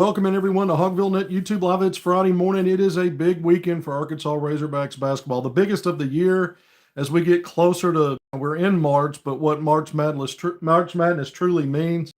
Welcome in everyone to HogvilleNET YouTube Live. It's Friday morning. It is a big weekend for Arkansas Razorbacks basketball, the biggest of the year as we get closer to, we're in March, but what March Madness truly means.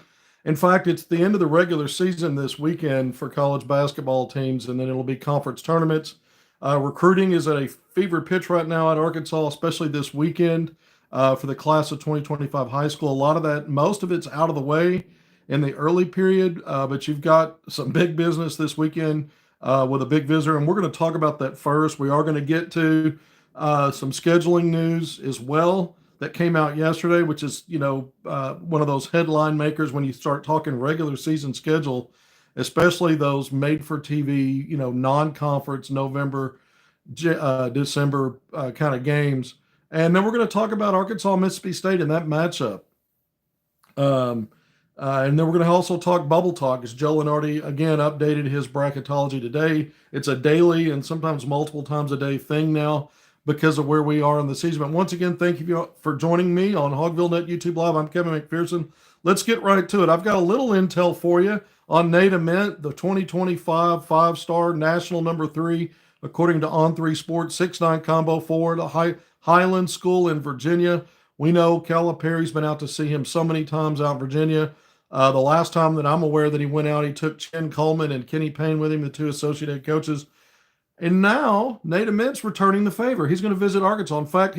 In fact, it's the end of the regular season this weekend for college basketball teams, and then it'll be conference tournaments. Recruiting is at a fever pitch right now at Arkansas, especially this weekend for the class of 2025 high school. A lot of that, most of it's out of the way in the early period, but you've got some big business this weekend with a big visitor, and we're going to talk about that first. We are going to get to some scheduling news as well that came out yesterday, which is, one of those headline makers when you start talking regular season schedule, especially those made for TV, non-conference November, December kind of games. And then we're going to talk about Arkansas, Mississippi State and that matchup. And then we're going to also talk bubble talk, as Joe Lenardi again updated his bracketology today. It's a daily and sometimes multiple times a day thing now because of where we are in the season. But once again, thank you for joining me on HogvilleNET YouTube Live. I'm Kevin McPherson. Let's get right to it. I've got a little intel for you on Ament, the 2025 five-star national number 3, according to On3 Sports, 6'9" combo forward, a Highland School in Virginia. We know Calipari's been out to see him so many times out in Virginia. The last time that I'm aware that he went out, he took Chen Coleman and Kenny Payne with him, the two associate head coaches. And now Nate Ament's returning the favor. He's going to visit Arkansas. In fact,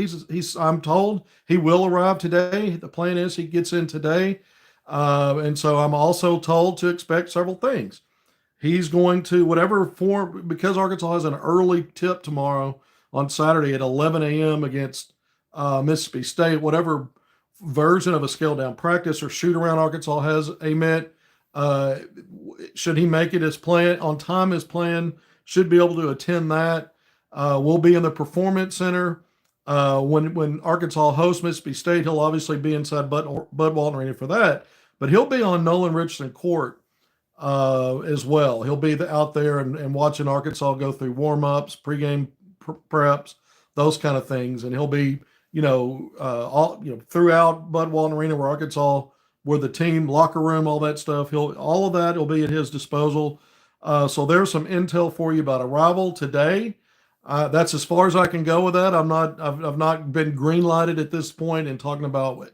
I'm told he will arrive today. The plan is he gets in today. And so I'm also told to expect several things. He's going to, whatever form, because Arkansas has an early tip tomorrow on Saturday at 11 a.m. against Mississippi State, whatever version of a scale down practice or shoot around Arkansas has Ament, should he make it as planned on time as planned, should be able to attend that. We'll be in the Performance Center. When Arkansas hosts Mississippi State, he'll obviously be inside Bud Walton Arena for that, but he'll be on Nolan Richardson Court as well. He'll be out there and watching Arkansas go through warm-ups, pregame preps, those kind of things, and he'll be throughout Bud Walton Arena where Arkansas, where the team, locker room, all that stuff, all of that will be at his disposal. So there's some intel for you about arrival today. That's as far as I can go with that. I've not been green lighted at this point in talking about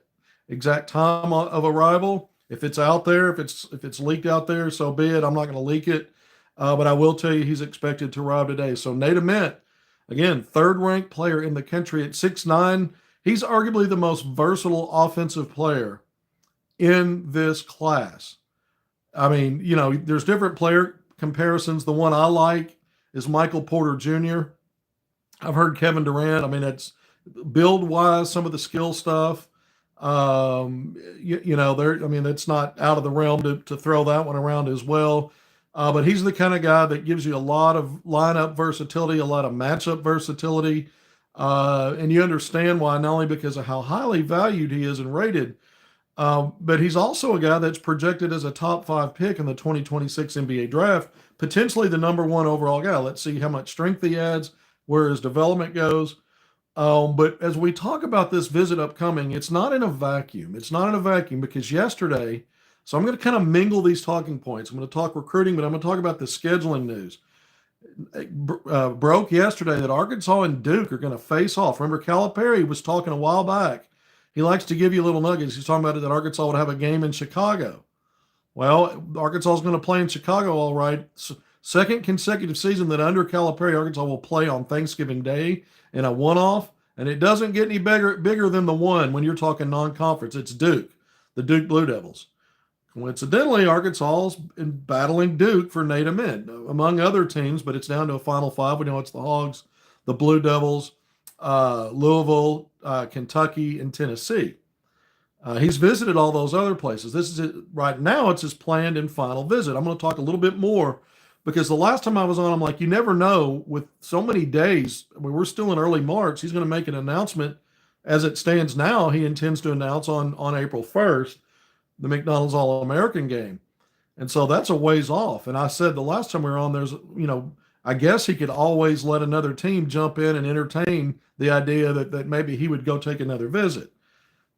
exact time of arrival. If it's out there, if it's leaked out there, so be it. I'm not going to leak it, but I will tell you he's expected to arrive today. So Nate Ament, again, third-ranked player in the country at 6'9". He's arguably the most versatile offensive player in this class. I mean, there's different player comparisons. The one I like is Michael Porter Jr. I've heard Kevin Durant. I mean, it's build-wise, some of the skill stuff. It's not out of the realm to throw that one around as well. But he's the kind of guy that gives you a lot of lineup versatility, a lot of matchup versatility. And you understand why, not only because of how highly valued he is and rated, but he's also a guy that's projected as a top 5 pick in the 2026 NBA draft, potentially the number 1 overall guy. Let's see how much strength he adds, where his development goes. But as we talk about this visit upcoming, it's not in a vacuum. It's not in a vacuum because yesterday, so I'm going to kind of mingle these talking points. I'm going to talk recruiting, but I'm going to talk about the scheduling news. Broke yesterday that Arkansas and Duke are going to face off. Remember, Calipari was talking a while back. He likes to give you little nuggets. He's talking about it that Arkansas would have a game in Chicago. Well, Arkansas is going to play in Chicago, all right. Second consecutive season that under Calipari, Arkansas will play on Thanksgiving Day in a one-off, and it doesn't get any bigger than the one when you're talking non-conference. It's Duke, the Duke Blue Devils. Coincidentally, Arkansas is battling Duke for Nate Ament, among other teams, but it's down to a Final 5. We know it's the Hogs, the Blue Devils, Louisville, Kentucky, and Tennessee. He's visited all those other places. This is it. Right now, it's his planned and final visit. I'm going to talk a little bit more because the last time I was on, I'm like, you never know with so many days. I mean, we're still in early March. He's going to make an announcement. As it stands now, he intends to announce on April 1st the McDonald's All-American game. And so that's a ways off. And I said the last time we were on, I guess he could always let another team jump in and entertain the idea that maybe he would go take another visit.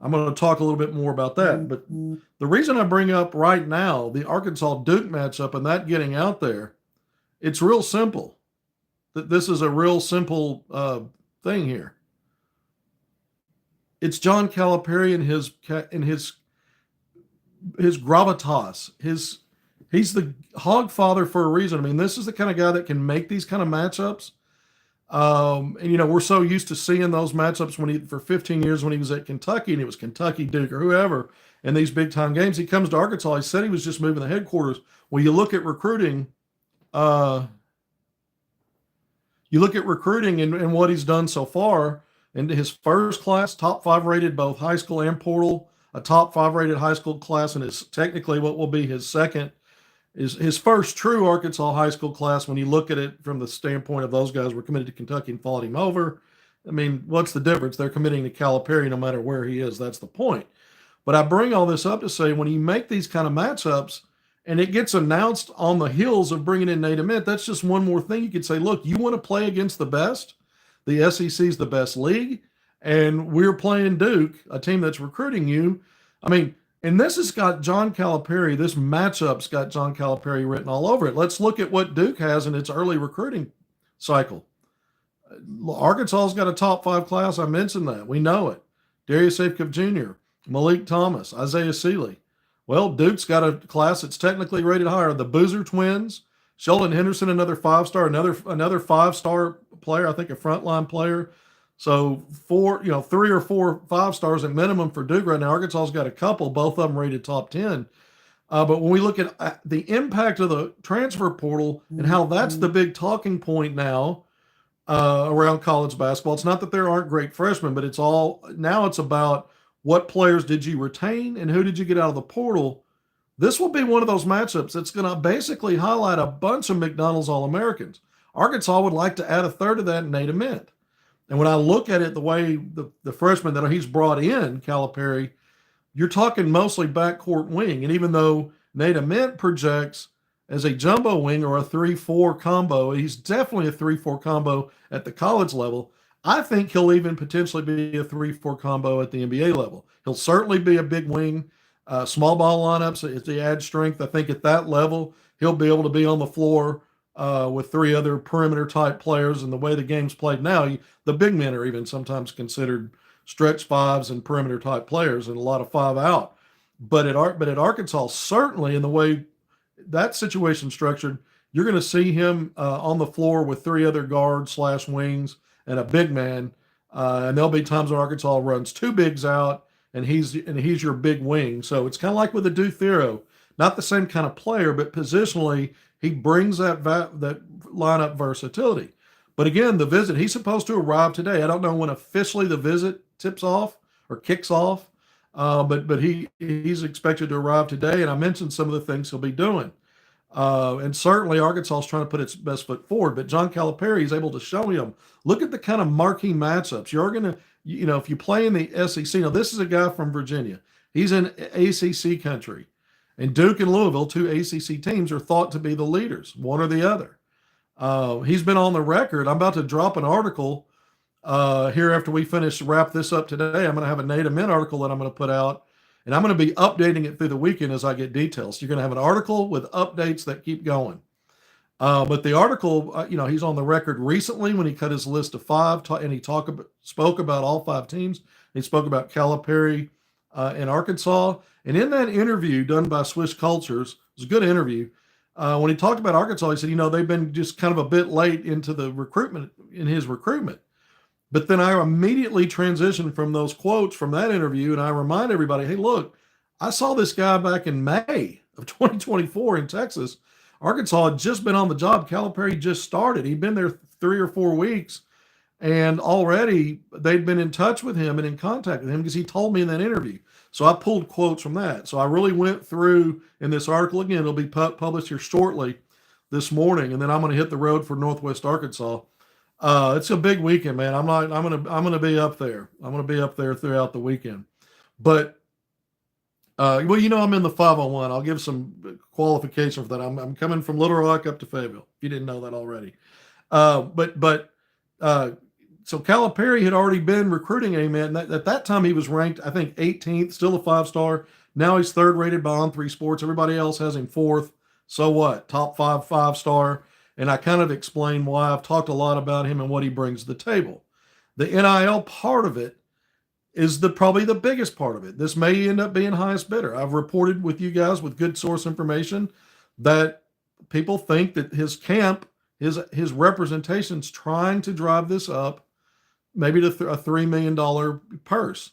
I'm going to talk a little bit more about that. But the reason I bring up right now the Arkansas Duke matchup and that getting out there, it's real simple. That this is a real simple thing here. It's John Calipari and his gravitas. He's the hog father for a reason. I mean, this is the kind of guy that can make these kind of matchups. And we're so used to seeing those matchups for 15 years when he was at Kentucky, and it was Kentucky, Duke, or whoever in these big time games. He comes to Arkansas. He said he was just moving the headquarters. Well, you look at recruiting, and what he's done so far. In his first class, top 5 rated both high school and portal, a top 5 rated high school class, and it's technically what will be his second. Is his first true Arkansas high school class when you look at it from the standpoint of those guys were committed to Kentucky and followed him over. I mean, what's the difference? They're committing to Calipari no matter where he is. That's the point. But I bring all this up to say when you make these kind of matchups and it gets announced on the heels of bringing in Nate Ament, that's just one more thing you could say, look, you want to play against the best? The SEC is the best league, and we're playing Duke, a team that's recruiting you. I mean, and this has got John Calipari, this matchup's got John Calipari written all over it. Let's look at what Duke has in its early recruiting cycle. Arkansas's got a top 5 class. I mentioned that. We know it. Darius Afkov Jr., Malik Thomas, Isaiah Seeley. Well, Duke's got a class that's technically rated higher. The Boozer twins, Sheldon Henderson, another 5-star, another 5-star player, I think a frontline player. So 3 or 4 5-stars at minimum for Duke right now. Arkansas's got a couple, both of them rated top 10. But when we look at the impact of the transfer portal and how that's the big talking point now around college basketball, it's not that there aren't great freshmen, but it's about what players did you retain and who did you get out of the portal. This will be one of those matchups that's going to basically highlight a bunch of McDonald's All-Americans. Arkansas would like to add a third of that in Nate Ament. And when I look at it the way the freshman that he's brought in, Calipari, you're talking mostly backcourt wing. And even though Nate Ament projects as a jumbo wing or a 3-4 combo, he's definitely a 3-4 combo at the college level. I think he'll even potentially be a 3-4 combo at the NBA level. He'll certainly be a big wing, small ball lineups. If they add strength, I think at that level, he'll be able to be on the floor with 3 other perimeter type players. And the way the game's played now, the big men are even sometimes considered stretch 5s and perimeter type players and a lot of 5 out. But at Arkansas, certainly in the way that situation structured, you're going to see him on the floor with 3 other guards / wings and a big man. And there'll be times when Arkansas runs 2 bigs out and he's your big wing. So it's kind of like with a Due Theroux, not the same kind of player, but positionally he brings that lineup versatility. But again, the visit, he's supposed to arrive today. I don't know when officially the visit tips off or kicks off, but he's expected to arrive today. And I mentioned some of the things he'll be doing. And certainly Arkansas is trying to put its best foot forward. But John Calipari is able to show him, look at the kind of marquee matchups. You're going to, if you play in the SEC, now this is a guy from Virginia. He's in ACC country. And Duke and Louisville, 2 ACC teams, are thought to be the leaders, one or the other. He's been on the record. I'm about to drop an article here after we wrap this up today. I'm going to have a Nate Ament article that I'm going to put out, and I'm going to be updating it through the weekend as I get details. So you're going to have an article with updates that keep going. But the article, he's on the record recently when he cut his list of 5, and he spoke about all 5 teams. He spoke about Calipari in Arkansas. And in that interview done by Swiss Cultures, it was a good interview. When he talked about Arkansas, he said, they've been just kind of a bit late into the recruitment, in his recruitment. But then I immediately transitioned from those quotes from that interview, and I remind everybody, hey, look, I saw this guy back in May of 2024 in Texas. Arkansas had just been on the job. Calipari just started. He'd been there 3 or 4 weeks, and already they'd been in touch with him and in contact with him because he told me in that interview. So I pulled quotes from that. So I really went through in this article. Again, it'll be published here shortly this morning, and then I'm going to hit the road for Northwest Arkansas. It's a big weekend, man. I'm going to be up there. I'm going to be up there throughout the weekend. But I'm in the 501. I'll give some qualification for that. I'm coming from Little Rock up to Fayetteville, if you didn't know that already. But So Calipari had already been recruiting Ament. And at that time, he was ranked, I think, 18th, still a 5-star. Now he's third rated by On3 Sports. Everybody else has him fourth. So what? Top 5 5-star. And I kind of explained why. I've talked a lot about him and what he brings to the table. The NIL part of it is probably the biggest part of it. This may end up being highest bidder. I've reported with you guys with good source information that people think that his camp, his representation's trying to drive this up, maybe to a $3 million purse.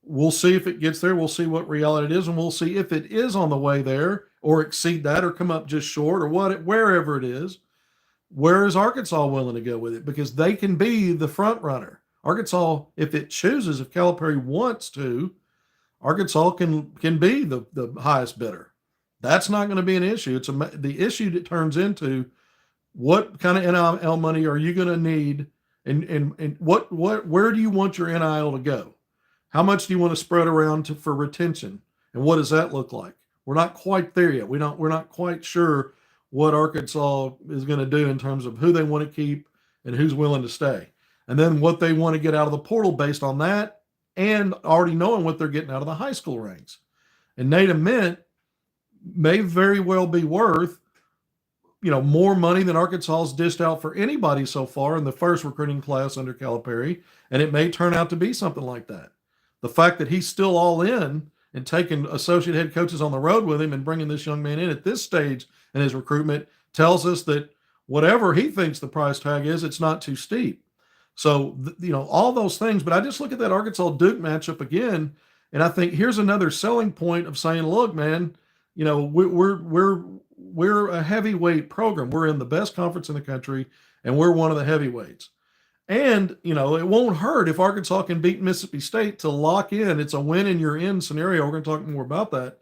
We'll see if it gets there. We'll see what reality it is, and we'll see if it is on the way there or exceed that or come up just short or wherever it is. Where is Arkansas willing to go with it? Because they can be the front runner. Arkansas, if it chooses, if Calipari wants to, Arkansas can be the highest bidder. That's not going to be an issue. The issue that turns into what kind of NIL money are you going to need, and where do you want your NIL to go? How much do you want to spread around for retention, and what does that look like? We're not quite there yet. We're not quite sure what Arkansas is going to do in terms of who they want to keep and who's willing to stay. And then what they want to get out of the portal based on that, and already knowing what they're getting out of the high school ranks. And Nate Ament may very well be worth, more money than Arkansas's dished out for anybody so far in the first recruiting class under Calipari, and it may turn out to be something like that. The fact that he's still all in and taking associate head coaches on the road with him and bringing this young man in at this stage in his recruitment tells us that whatever he thinks the price tag is, it's not too steep. So, all those things. But I just look at that Arkansas-Duke matchup again, and I think here's another selling point of saying, look, man, we're a heavyweight program. We're in the best conference in the country, and we're one of the heavyweights. And, it won't hurt if Arkansas can beat Mississippi State to lock in. It's a win and you're in scenario. We're going to talk more about that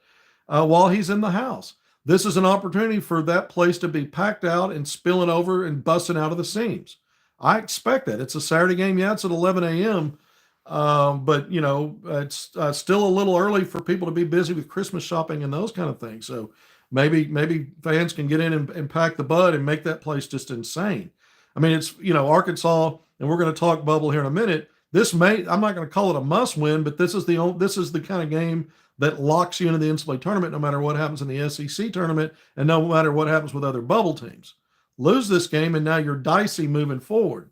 while he's in the house. This is an opportunity for that place to be packed out and spilling over and busting out of the seams. I expect that. It's a Saturday game. Yeah, it's at 11 a.m. But, it's still a little early for people to be busy with Christmas shopping and those kind of things. So maybe fans can get in and pack the bud and make that place just insane. I mean, it's, Arkansas, and we're going to talk bubble here in a minute. I'm not going to call it a must win, but this is the kind of game that locks you into the NCAA tournament no matter what happens in the SEC tournament and no matter what happens with other bubble teams. Lose this game, and now you're dicey moving forward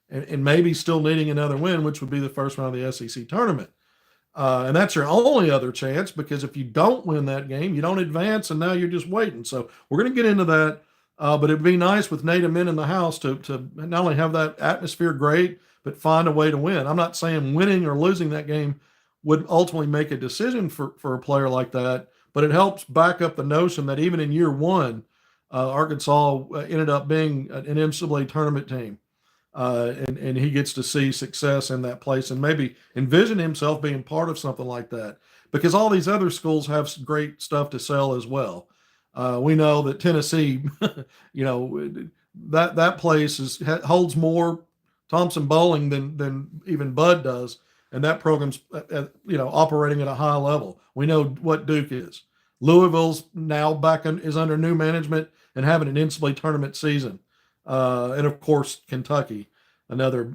and maybe still needing another win, which would be the first round of the SEC tournament. And that's your only other chance, because if you don't win that game, you don't advance, and now you're just waiting. So we're going to get into that. But it'd be nice with Nate Ament in the house to not only have that atmosphere great, but find a way to win. I'm not saying winning or losing that game would ultimately make a decision for a player like that, but it helps back up the notion that even in year one, Arkansas ended up being an NCAA tournament team. And he gets to see success in that place and maybe envision himself being part of something like that, because all these other schools have some great stuff to sell as well. We know that Tennessee, that place holds more Thompson Bowling than even Bud does, and that program's operating at a high level. We know what Duke is. Louisville's now is under new management and having an NCAA tournament season, and of course Kentucky, another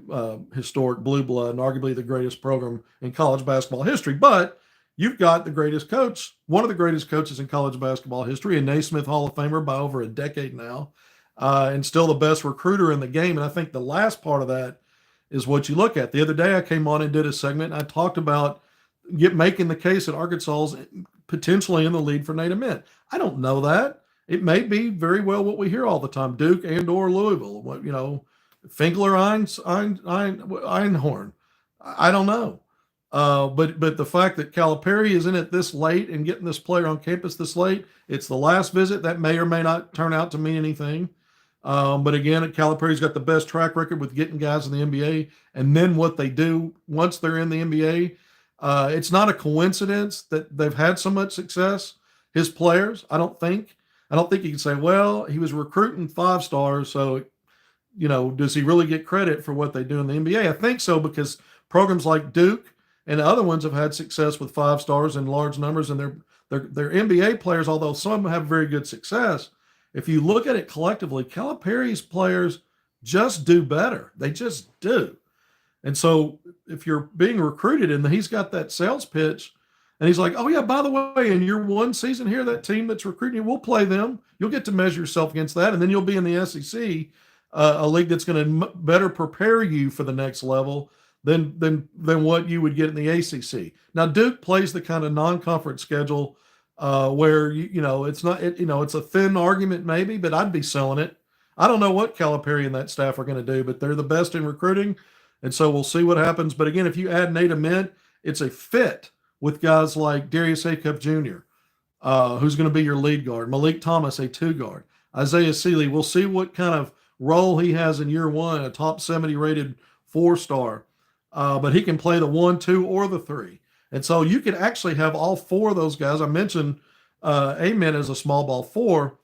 historic blue blood and arguably the greatest program in college basketball history. But you've got the greatest coach, one of the greatest coaches in college basketball history, a Naismith Hall of Famer by over a decade now, and still the best recruiter in the game. And I think the last part of that is what you look at. The other day I came on and did a segment, and I talked about making the case that Arkansas is potentially in the lead for Nate Ament. I don't know that. It may be very well what we hear all the time, Duke and or Louisville, Finkler, Einhorn. I don't know. But the fact that Calipari is in it this late and getting this player on campus this late, it's the last visit. That may or may not turn out to mean anything. But again, Calipari's got the best track record with getting guys in the NBA, and then what they do once they're in the NBA. It's not a coincidence that they've had so much success, his players. I don't think you can say, well, he was recruiting 5-stars, so does he really get credit for what they do in the NBA? I think so, because programs like Duke and other ones have had success with 5-stars in large numbers, and they're NBA players, although some have very good success. If you look at it collectively, Calipari's players just do better. They just do. And so if you're being recruited and he's got that sales pitch and he's like, oh, yeah, by the way, in your one season here, that team that's recruiting you, we'll play them. You'll get to measure yourself against that. And then you'll be in the SEC, a league that's going to better prepare you for the next level than what you would get in the ACC. Now, Duke plays the kind of non-conference schedule where, it's not, it's a thin argument maybe, but I'd be selling it. I don't know what Calipari and that staff are going to do, but they're the best in recruiting. And so we'll see what happens. But again, if you add Nate Ament, it's a fit with guys like Darius Acuff Jr., who's going to be your lead guard. Malik Thomas, a 2 guard. Isaiah Seeley, we'll see what kind of role he has in year one, a top 70 rated 4-star. But he can play the 1, 2, or the 3. And so you could actually have all 4 of those guys. I mentioned Ament as a small ball 4.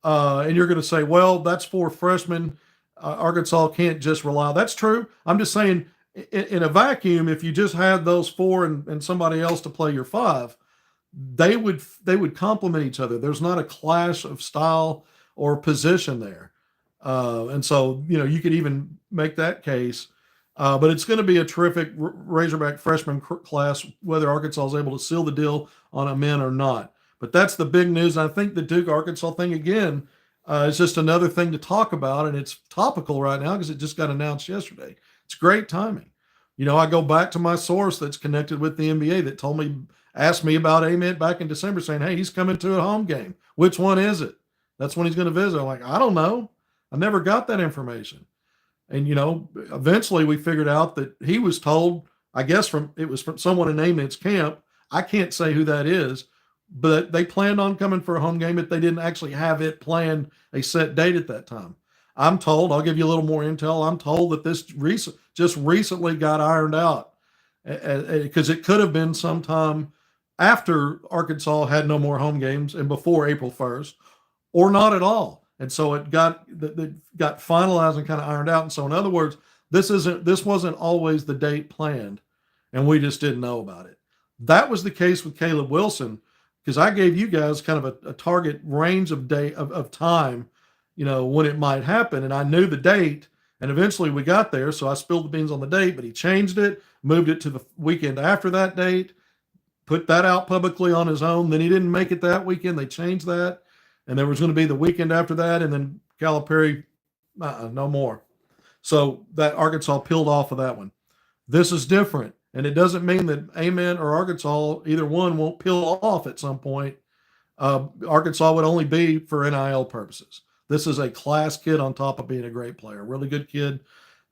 And you're going to say, well, that's 4 freshmen. Arkansas can't just rely. That's true. I'm just saying in a vacuum, if you just had those 4 and somebody else to play your 5, they would complement each other. There's not a clash of style or position there. And so, you could even make that case. But it's going to be a terrific Razorback freshman class, whether Arkansas is able to seal the deal on Ament or not. But that's the big news. And I think the Duke Arkansas thing, again, is just another thing to talk about. And it's topical right now because it just got announced yesterday. It's great timing. I go back to my source that's connected with the NBA that asked me about Ament back in December saying, hey, he's coming to a home game. Which one is it? That's when he's going to visit. I'm like, I don't know. I never got that information. And, eventually we figured out that he was told, I guess from someone in Ament's camp. I can't say who that is, but they planned on coming for a home game, but they didn't actually have it planned a set date at that time. I'm told, I'll give you a little more intel. I'm told that this just recently got ironed out because it could have been sometime after Arkansas had no more home games and before April 1st, or not at all. And so it got finalized and kind of ironed out. And so in other words, this wasn't always the date planned, and we just didn't know about it. That was the case with Caleb Wilson, because I gave you guys kind of a target range of time, when it might happen. And I knew the date, and eventually we got there. So I spilled the beans on the date, but he changed it, moved it to the weekend after that date, put that out publicly on his own. Then he didn't make it that weekend. They changed that. And there was going to be the weekend after that. And then Calipari, no more. So that Arkansas peeled off of that one. This is different. And it doesn't mean that Ament or Arkansas, either one, won't peel off at some point. Arkansas would only be for NIL purposes. This is a class kid on top of being a great player, really good kid.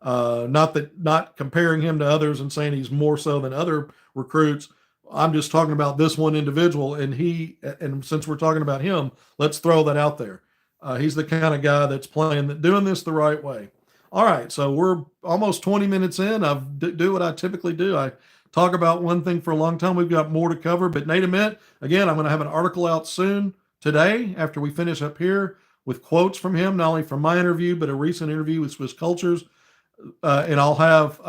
Not comparing him to others and saying he's more so than other recruits. I'm just talking about this one individual, and since we're talking about him, let's throw that out there. He's the kind of guy that's doing this the right way. All right, so we're almost 20 minutes in. I do what I typically do. I talk about one thing for a long time. We've got more to cover, but Nate Ament, again, I'm going to have an article out soon today after we finish up here with quotes from him, not only from my interview, but a recent interview with Swiss Cultures. And I'll have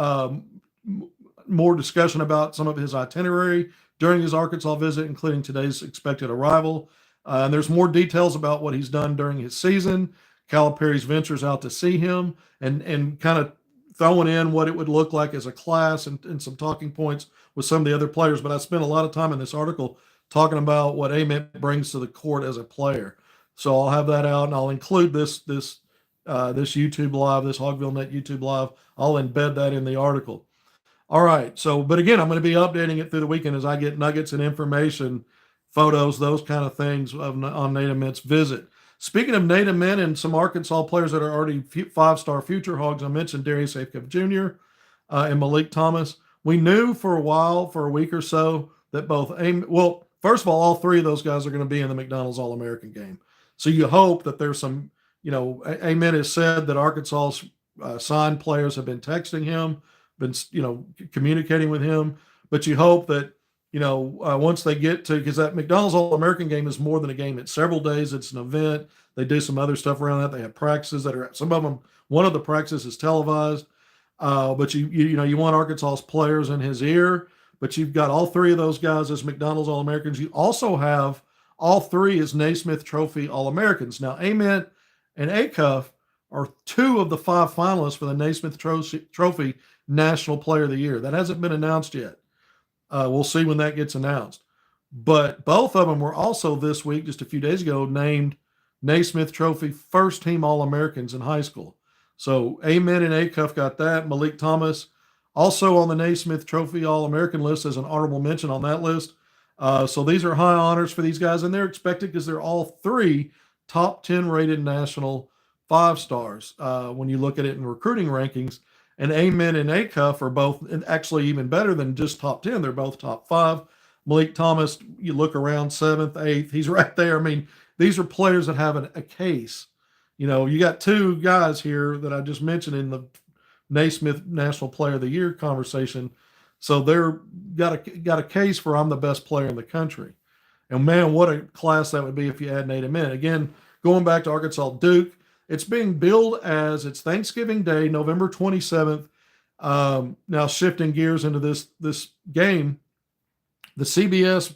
more discussion about some of his itinerary during his Arkansas visit, including today's expected arrival. And there's more details about what he's done during his season, Calipari's ventures out to see him, and kind of throwing in what it would look like as a class and some talking points with some of the other players. But I spent a lot of time in this article talking about what Ament brings to the court as a player. So I'll have that out, and I'll include this YouTube Live, this HogvilleNET YouTube Live. I'll embed that in the article. All right. So, but again, I'm going to be updating it through the weekend as I get nuggets and information, photos, those kind of things on Nate Ament's visit. Speaking of Nate Ament and some Arkansas players that are already 5-star future Hogs, I mentioned Darius Acuff Jr. And Malik Thomas. We knew for a week or so, that first of all 3 of those guys are going to be in the McDonald's All-American game. So you hope that there's some, Ament has said that Arkansas's signed players have been texting him, been, communicating with him, but you hope that, once they get to, because that McDonald's All-American game is more than a game. It's several days. It's an event. They do some other stuff around that. They have practices that are, some of them, one of the practices is televised. But you want Arkansas's players in his ear, but you've got all 3 of those guys as McDonald's All-Americans. You also have all 3 as Naismith Trophy All-Americans. Now, Ament and Acuff are 2 of the 5 finalists for the Naismith Trophy National Player of the Year. That hasn't been announced yet. We'll see when that gets announced. But both of them were also this week, just a few days ago, named Naismith Trophy first team All-Americans in high school. So Ament and Acuff got that. Malik Thomas also on the Naismith Trophy All-American list as an honorable mention on that list. So these are high honors for these guys, and they're expected because they're all 3 top 10 rated national 5-stars when you look at it in recruiting rankings. And Ament and Acuff are both actually even better than just top 10. They're both top 5. Malik Thomas, you look around 7th, 8th, he's right there. I mean, these are players that have a case. You know, you got 2 guys here that I just mentioned in the Naismith National Player of the Year conversation. So they're got a case for I'm the best player in the country. And man, what a class that would be if you add Nate Ament. Again, going back to Arkansas Duke, it's being billed as it's Thanksgiving Day, November 27th. Now shifting gears into this game, the CBS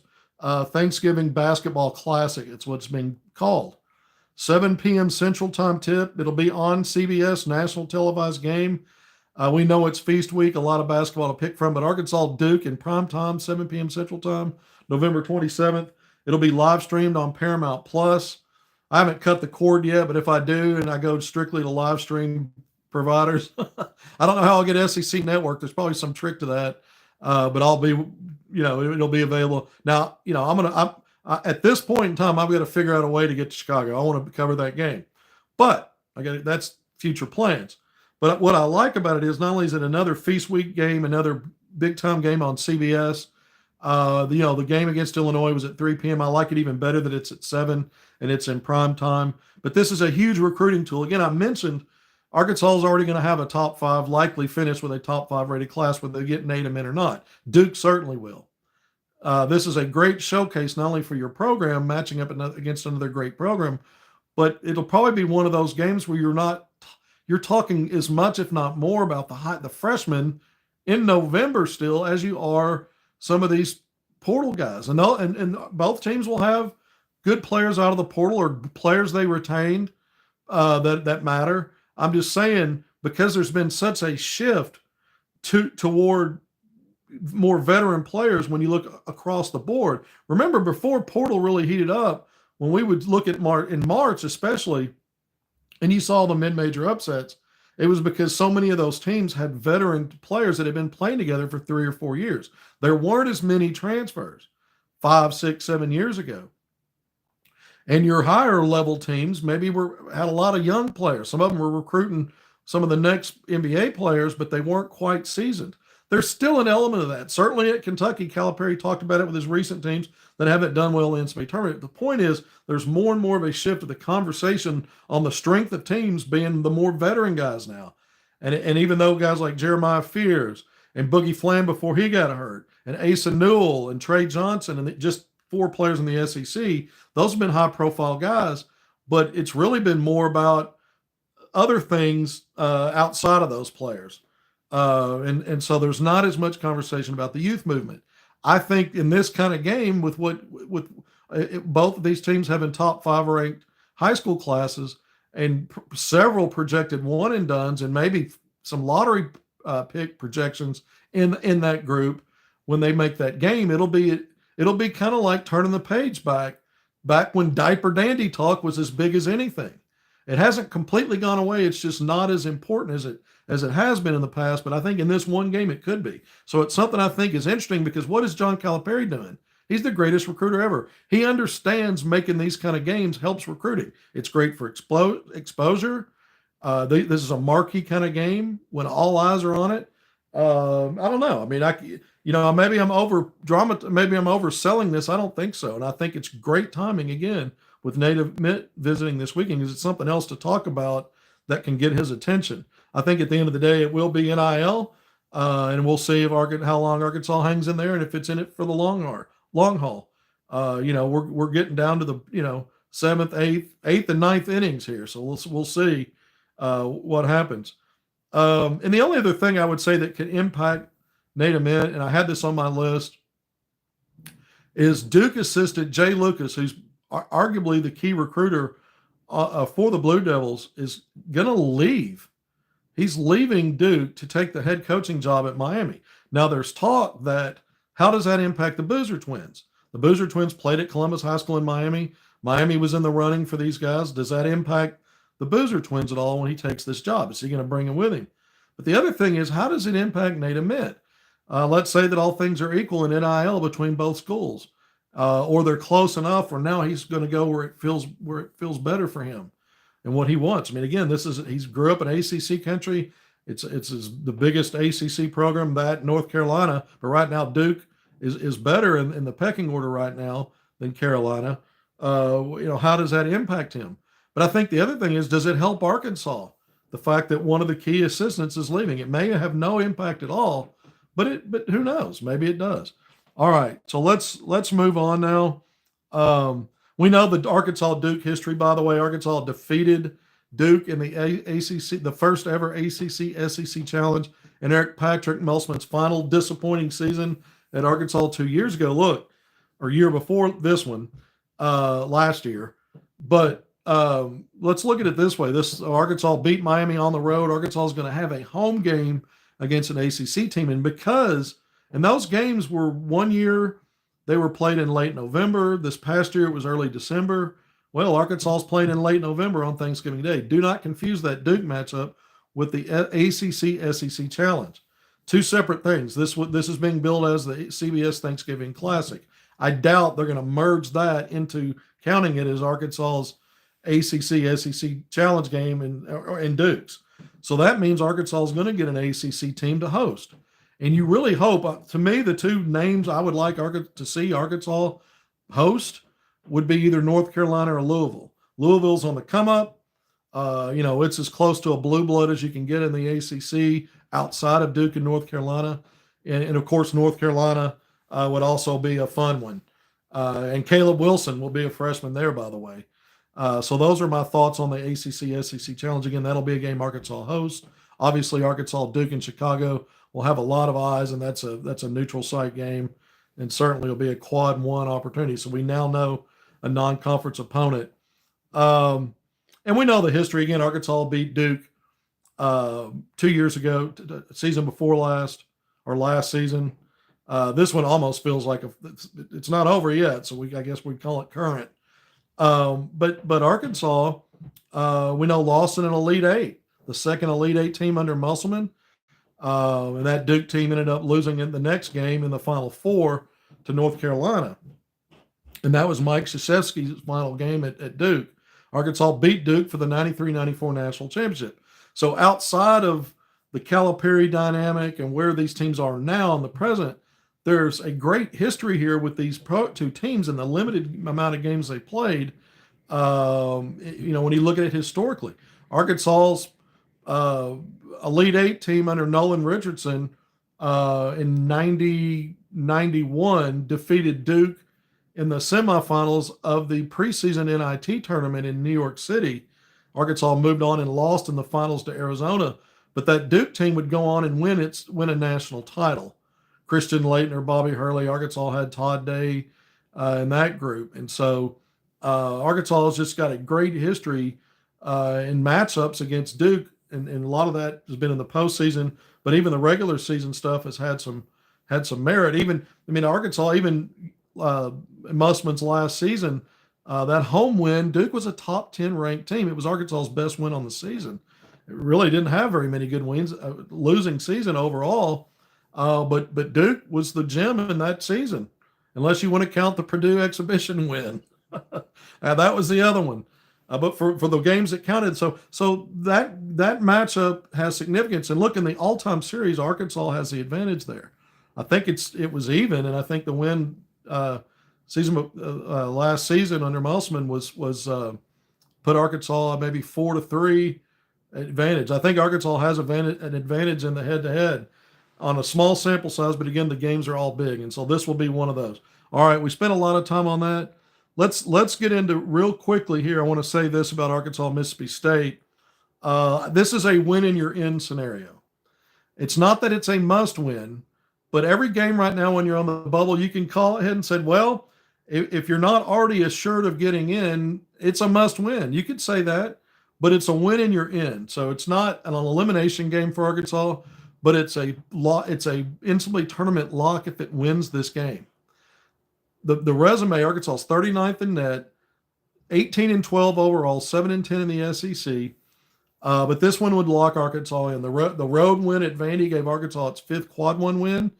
Thanksgiving Basketball Classic. It's what's being called. 7 p.m. Central Time tip. It'll be on CBS, national televised game. We know it's feast week, a lot of basketball to pick from, but Arkansas Duke in prime time, 7 p.m. Central Time, November 27th. It'll be live streamed on Paramount Plus. I haven't cut the cord yet, but if I do and I go strictly to live stream providers, I don't know how I'll get SEC Network. There's probably some trick to that, but I'll be, it'll be available. Now, at this point in time, I've got to figure out a way to get to Chicago. I want to cover that game, but that's future plans. But what I like about it is not only is it another feast week game, another big time game on CBS. The game against Illinois was at 3 p.m. I like it even better that it's at 7 and it's in prime time. But this is a huge recruiting tool. Again, I mentioned Arkansas is already going to have a top 5, likely finish with a top 5 rated class, whether they get Nate Ament or not. Duke certainly will. This is a great showcase not only for your program matching up against another great program, but it'll probably be one of those games where you're talking as much, if not more, about the freshmen in November still as you are some of these portal guys. And both teams will have good players out of the portal or players they retained that matter. I'm just saying, because there's been such a shift toward more veteran players when you look across the board. Remember, before portal really heated up, when we would look at in March especially, and you saw the mid-major upsets, it was because so many of those teams had veteran players that had been playing together for 3 or 4 years. There weren't as many transfers 5, 6, 7 years ago. And your higher level teams maybe had a lot of young players. Some of them were recruiting some of the next NBA players, but they weren't quite seasoned. There's still an element of that. Certainly at Kentucky, Calipari talked about it with his recent teams that haven't done well in the NCAA tournament. The point is, there's more and more of a shift of the conversation on the strength of teams being the more veteran guys now. And even though guys like Jeremiah Fears and Boogie Flam before he got hurt, and Asa Newell and Trey Johnson, and just 4 players in the SEC, those have been high-profile guys. But it's really been more about other things outside of those players. And so there's not as much conversation about the youth movement. I think in this kind of game, with both of these teams having top 5 ranked high school classes and several projected one and dones, and maybe some lottery pick projections in that group, when they make that game, it'll be kind of like turning the page back when diaper dandy talk was as big as anything. It hasn't completely gone away. It's just not as important as it has been in the past, but I think in this one game it could be. So it's something I think is interesting, because what is John Calipari doing? He's the greatest recruiter ever. He understands making these kind of games helps recruiting. It's great for exposure. This is a marquee kind of game when all eyes are on it. I don't know. I mean, maybe I'm overselling this. I don't think so. And I think it's great timing again with Nate Ament visiting this weekend, because it's something else to talk about that can get his attention. I think at the end of the day, it will be NIL, and we'll see how long Arkansas hangs in there, and if it's in it for the long haul. We're getting down to the 7th, 8th, and 9th innings here, so we'll see what happens. And the only other thing I would say that can impact Nate Ament, and I had this on my list, is Duke assistant Jay Lucas, who's arguably the key recruiter for the Blue Devils is going to leave. He's leaving Duke to take the head coaching job at Miami. Now, there's talk that how does that impact the Boozer twins? The Boozer twins played at Columbus High School in Miami. Miami was in the running for these guys. Does that impact the Boozer twins at all when he takes this job? Is he going to bring them with him? But the other thing is, how does it impact Nate Ament? Let's say that all things are equal in NIL between both schools, or they're close enough, or now he's going to go where it feels better for him and what he wants. I mean, again, he's grew up in ACC country. It's the biggest ACC program, that North Carolina, but right now Duke is better in the pecking order right now than Carolina. How does that impact him? But I think the other thing is, does it help Arkansas? The fact that one of the key assistants is leaving. It may have no impact at all, but who knows? Maybe it does. All right, so let's move on now. We know the Arkansas Duke history, by the way. Arkansas defeated Duke in the ACC, the first ever ACC SEC challenge, and Eric Patrick Musselman's final disappointing season at Arkansas 2 years ago. Look, or year before this one, last year. But let's look at it this way. Arkansas beat Miami on the road. Arkansas is going to have a home game against an ACC team, and those games were 1 year. They were played in late November. This past year, it was early December. Well, Arkansas's played in late November on Thanksgiving Day. Do not confuse that Duke matchup with the ACC SEC Challenge. Two separate things. This is being billed as the CBS Thanksgiving Classic. I doubt they're going to merge that into counting it as Arkansas's ACC SEC Challenge game and Duke's. So that means Arkansas is going to get an ACC team to host. And you really hope, to me, the two names I would like to see Arkansas host would be either North Carolina or Louisville. Louisville's on the come up. It's as close to a blue blood as you can get in the ACC outside of Duke and North Carolina. And of course, North Carolina would also be a fun one. And Caleb Wilson will be a freshman there, by the way. So those are my thoughts on the ACC SEC Challenge. Again, that'll be a game Arkansas hosts. Obviously, Arkansas, Duke, and Chicago will have a lot of eyes, and that's a neutral site game, and certainly will be a quad one opportunity. So we now know a non-conference opponent. And we know the history. Again, Arkansas beat Duke 2 years ago, season before last season. This one almost feels like it's not over yet, so I guess we call it current. But Arkansas, we know, lost in an Elite Eight, the second Elite Eight team under Musselman. And that Duke team ended up losing in the next game in the Final Four to North Carolina. And that was Mike Krzyzewski's final game at Duke. Arkansas beat Duke for the 93-94 national championship. So outside of the Calipari dynamic and where these teams are now in the present, there's a great history here with these two teams and the limited amount of games they played. When you look at it historically, Arkansas's Elite Eight team under Nolan Richardson in 90-91 defeated Duke in the semifinals of the preseason NIT tournament in New York City. Arkansas moved on and lost in the finals to Arizona, but that Duke team would go on and win a national title. Christian Laettner, Bobby Hurley, Arkansas had Todd Day in that group. And so Arkansas has just got a great history in matchups against Duke. And a lot of that has been in the postseason, but even the regular season stuff has had some merit. Arkansas, even Musselman's last season, that home win, Duke was a top 10 ranked team. It was Arkansas's best win on the season. It really didn't have very many good wins, losing season overall. But Duke was the gem in that season, unless you want to count the Purdue exhibition win. That was the other one. But for the games that counted, so that matchup has significance. And look, in the all-time series, Arkansas has the advantage there. I think it was even, and I think the win last season under Musselman was put Arkansas maybe 4-3 advantage. I think Arkansas has an advantage in the head-to-head on a small sample size, but again, the games are all big, and so this will be one of those. All right, we spent a lot of time on that. Let's get into real quickly here. I want to say this about Arkansas, Mississippi State. This is a win and you're in scenario. It's not that it's a must win, but every game right now when you're on the bubble, you can call ahead and say, well, if you're not already assured of getting in, it's a must win. You could say that, but it's a win and you're in. So it's not an elimination game for Arkansas, but it's a NCAA tournament lock if it wins this game. The resume, Arkansas is 39th in net, 18-12 overall, 7-10 in the SEC. But this one would lock Arkansas in. The road win at Vandy gave Arkansas its 5th quad one win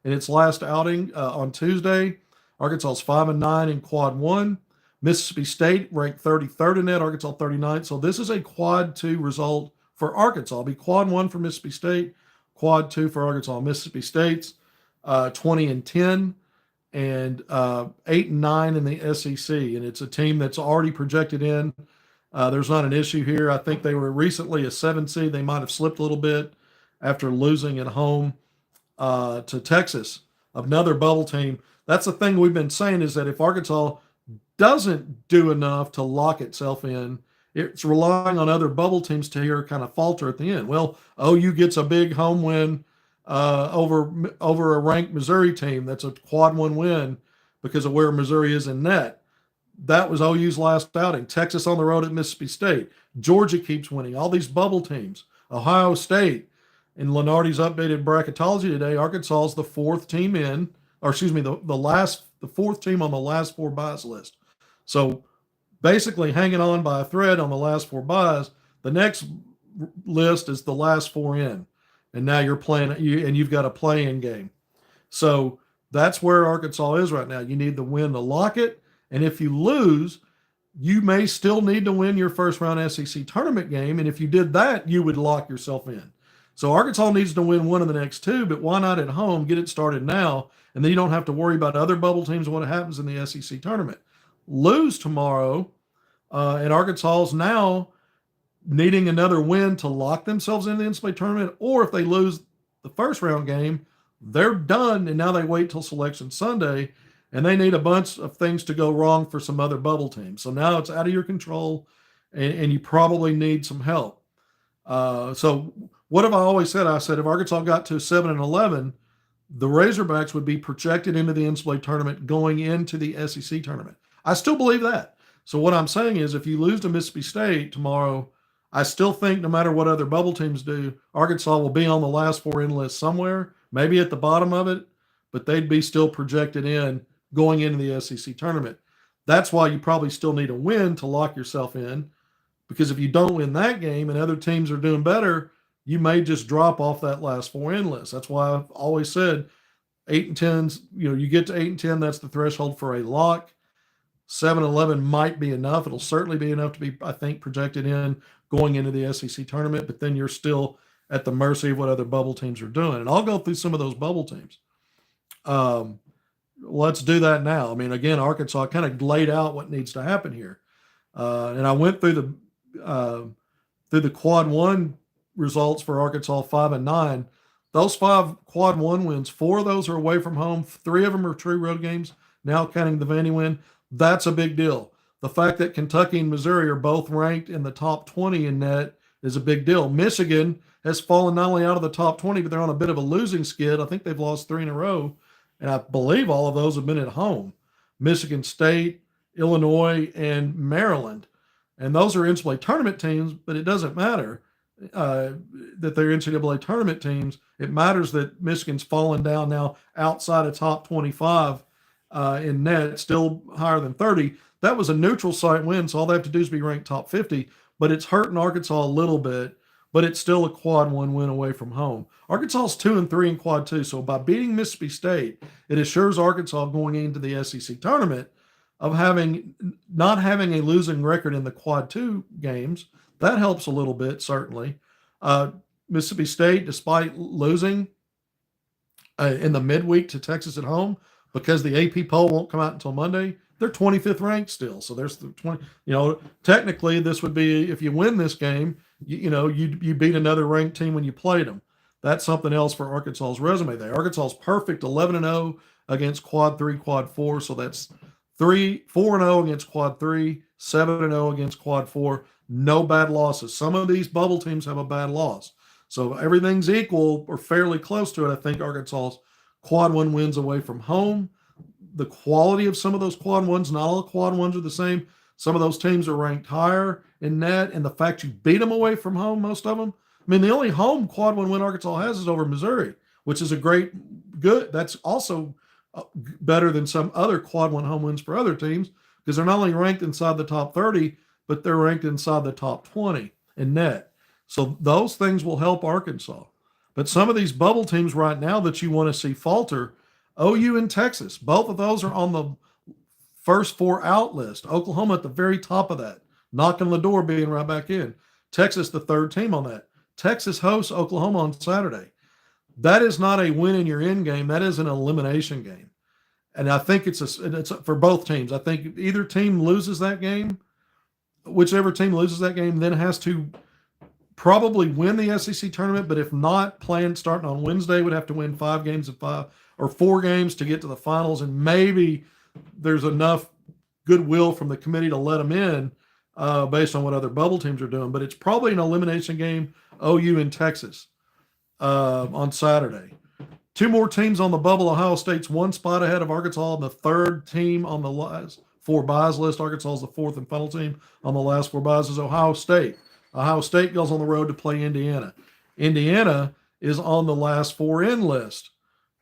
in its last outing on Tuesday. Arkansas is 5-9 in quad one. Mississippi State ranked 33rd in net, Arkansas 39th. So this is a quad two result for Arkansas. It'll be quad one for Mississippi State, quad two for Arkansas. Mississippi State's 20-10 and 8-9 in the SEC. And it's a team that's already projected in. There's not an issue here. I think they were recently a 7 seed. They might have slipped a little bit after losing at home to Texas, another bubble team. That's the thing we've been saying, is that if Arkansas doesn't do enough to lock itself in, it's relying on other bubble teams to here kind of falter at the end. Well, OU gets a big home win over a ranked Missouri team. That's a quad one win because of where Missouri is in net. That was OU's last outing. Texas on the road at Mississippi State. Georgia keeps winning. All these bubble teams. Ohio State. In Lenardi's updated bracketology today, Arkansas is the 4th team in, or excuse me, the 4th team on the last 4 buys list. So basically hanging on by a thread on the last 4 buys. The next list is the last 4 in. And now you're playing, and you've got a play-in game. So that's where Arkansas is right now. You need the win to lock it. And if you lose, you may still need to win your first round SEC tournament game. And if you did that, you would lock yourself in. So Arkansas needs to win one of the next 2, but why not at home get it started now? And then you don't have to worry about other bubble teams and what happens in the SEC tournament. Lose tomorrow, and Arkansas is now needing another win to lock themselves into the NCAA tournament. Or if they lose the first round game, they're done, and now they wait till Selection Sunday. And they need a bunch of things to go wrong for some other bubble teams. So now it's out of your control, and you probably need some help. So what have I always said? I said if Arkansas got to 7-11, the Razorbacks would be projected into the NCAA tournament going into the SEC tournament. I still believe that. So what I'm saying is if you lose to Mississippi State tomorrow, I still think no matter what other bubble teams do, Arkansas will be on the last 4 in list somewhere, maybe at the bottom of it, but they'd be still projected in going into the SEC tournament. That's why you probably still need a win to lock yourself in, because if you don't win that game and other teams are doing better, you may just drop off that last 4 in list. That's why I've always said 8-10's, you get to 8-10, that's the threshold for a lock. 7-11 might be enough. It'll certainly be enough to be, I think, projected in going into the SEC tournament, but then you're still at the mercy of what other bubble teams are doing. And I'll go through some of those bubble teams. Let's do that now. I mean, again, Arkansas kind of laid out what needs to happen here. And I went through the quad one results for Arkansas 5-9. Those 5 quad one wins, 4 of those are away from home. 3 of them are true road games, now counting the Vandy win. That's a big deal. The fact that Kentucky and Missouri are both ranked in the top 20 in net is a big deal. Michigan has fallen not only out of the top 20, but they're on a bit of a losing skid. I think they've lost 3 in a row. And I believe all of those have been at home. Michigan State, Illinois, and Maryland. And those are NCAA tournament teams, but it doesn't matter that they're NCAA tournament teams. It matters that Michigan's fallen down now outside of top 25 in net, still higher than 30. That was a neutral site win, so all they have to do is be ranked top 50. But it's hurting Arkansas a little bit, but it's still a quad one win away from home. Arkansas is 2-3 in quad two. So by beating Mississippi State, it assures Arkansas going into the SEC tournament of not having a losing record in the quad two games. That helps a little bit, certainly. Mississippi State, despite losing in the midweek to Texas at home, because the AP poll won't come out until Monday, they're 25th ranked still. So there's the 20, technically this would be, if you win this game, you beat another ranked team when you played them. That's something else for Arkansas's resume there. Arkansas's perfect 11-0 against quad 3, quad 4. So that's 4-0 against quad 3, 7-0 against quad 4. No bad losses. Some of these bubble teams have a bad loss. So everything's equal or fairly close to it. I think Arkansas's quad 1 wins away from home. the quality of some of those quad ones. Not all quad ones are the same. Some of those teams are ranked higher in net, and the fact you beat them away from home, most of them. I mean, the only home quad one win Arkansas has is over Missouri, which is a good. That's also better than some other quad one home wins for other teams because they're not only ranked inside the top 30, but they're ranked inside the top 20 in net. So those things will help Arkansas. But some of these bubble teams right now that you want to see falter, OU and Texas, both of those are on the first 4 out list. Oklahoma at the very top of that, knocking on the door, being right back in. Texas, the 3rd team on that. Texas hosts Oklahoma on Saturday. That is not a win in your end game. That is an elimination game. And I think it's for both teams. I think either team loses that game, whichever team loses that game then has to probably win the SEC tournament. But if not, playing starting on Wednesday, would have to win 5 games of 5 or 4 games to get to the finals. And maybe there's enough goodwill from the committee to let them in based on what other bubble teams are doing. But it's probably an elimination game, OU and Texas on Saturday. 2 more teams on the bubble. Ohio State's 1 spot ahead of Arkansas, and the 3rd team on the last 4 buys list. Arkansas is the 4th and final team on the last 4 buys is Ohio State. Ohio State goes on the road to play Indiana. Indiana is on the last 4 in list.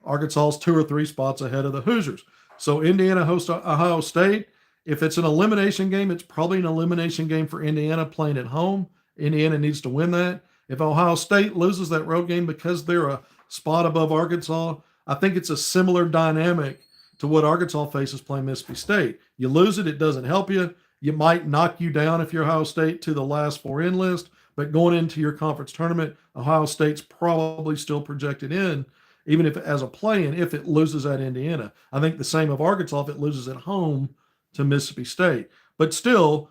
Arkansas is 2 or 3 spots ahead of the Hoosiers. So Indiana hosts Ohio State. If it's an elimination game, it's probably an elimination game for Indiana playing at home. Indiana needs to win that. If Ohio State loses that road game because they're a spot above Arkansas, I think it's a similar dynamic to what Arkansas faces playing Mississippi State. You lose it, it doesn't help you. You might knock you down if you're Ohio State to the last 4 in list, but going into your conference tournament, Ohio State's probably still projected in, even if as a play-in, if it loses at Indiana. I think the same of Arkansas if it loses at home to Mississippi State. But still,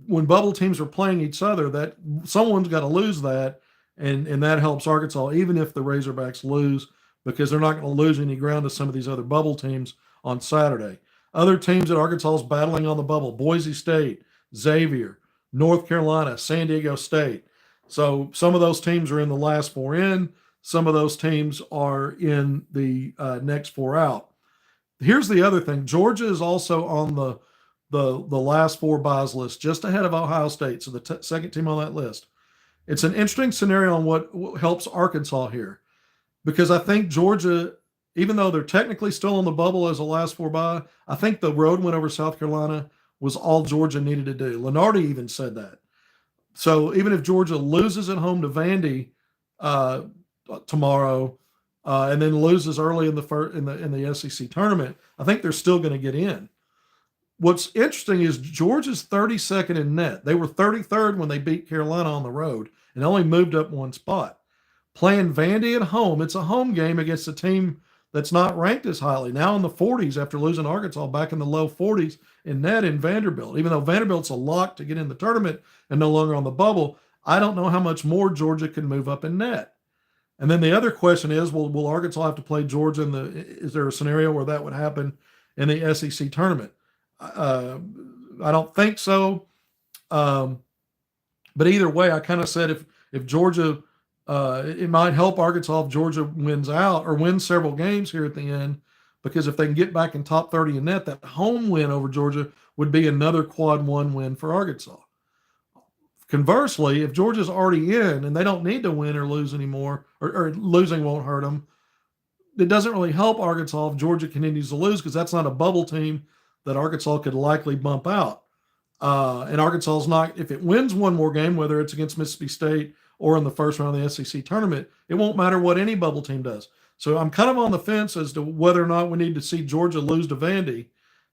when bubble teams are playing each other, that someone's got to lose that, and that helps Arkansas, even if the Razorbacks lose, because they're not going to lose any ground to some of these other bubble teams on Saturday. Other teams that Arkansas is battling on the bubble: Boise State, Xavier, North Carolina, San Diego State. So some of those teams are in the last 4 in. Some of those teams are in the next 4 out. Here's the other thing. Georgia is also on the last 4 buys list, just ahead of Ohio State, so the 2nd team on that list. It's an interesting scenario on what helps Arkansas here, because I think Georgia, even though they're technically still on the bubble as a last 4 buy, I think the road win over South Carolina was all Georgia needed to do. Lenardi even said that. So even if Georgia loses at home to Vandy tomorrow, and then loses early in the SEC tournament, I think they're still going to get in. What's interesting is Georgia's 32nd in net. They were 33rd when they beat Carolina on the road and only moved up 1 spot. Playing Vandy at home, it's a home game against a team that's not ranked as highly, now in the 40s after losing Arkansas, back in the low 40s in net in Vanderbilt. Even though Vanderbilt's a lock to get in the tournament and no longer on the bubble, I don't know how much more Georgia can move up in net. And then the other question is, will Arkansas have to play Georgia is there a scenario where that would happen in the SEC tournament? I don't think so. But either way, I kind of said if Georgia, it might help Arkansas if Georgia wins out or wins several games here at the end, because if they can get back in top 30 in net, that home win over Georgia would be another quad 1 win for Arkansas. Conversely, if Georgia's already in and they don't need to win or lose anymore, or losing won't hurt them, it doesn't really help Arkansas if Georgia continues to lose, because that's not a bubble team that Arkansas could likely bump out. And Arkansas is not, if it wins 1 more game, whether it's against Mississippi State or in the first round of the SEC tournament, it won't matter what any bubble team does. So I'm kind of on the fence as to whether or not we need to see Georgia lose to Vandy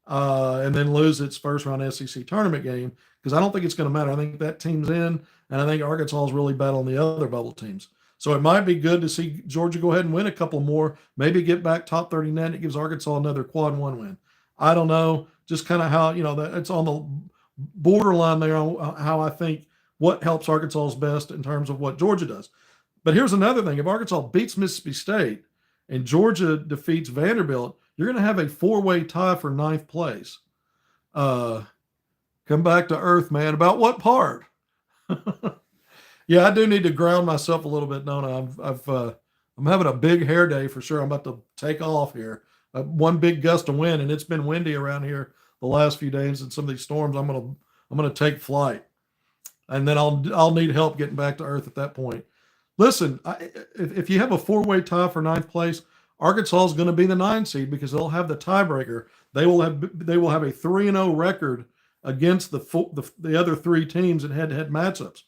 and then lose its first round SEC tournament game, because I don't think it's going to matter. I think that team's in, and I think Arkansas is really battling the other bubble teams. So it might be good to see Georgia go ahead and win a couple more, maybe get back top 30 net. It gives Arkansas another quad 1 win. I don't know, just kind of how, that it's on the borderline there on how I think what helps Arkansas is best in terms of what Georgia does. But here's another thing. If Arkansas beats Mississippi State and Georgia defeats Vanderbilt, you're going to have a 4-way tie for 9th place. Come back to earth, man. About what part? Yeah, I do need to ground myself a little bit, don't I? I'm having a big hair day for sure. I'm about to take off here. one big gust of wind, and it's been windy around here the last few days, and some of these storms, I'm gonna take flight, and then I'll need help getting back to earth at that point. Listen, if you have a four-way tie for ninth place, Arkansas is going to be the 9 seed because they'll have the tiebreaker. They will have a 3-0 record against the other three teams in head-to-head matchups.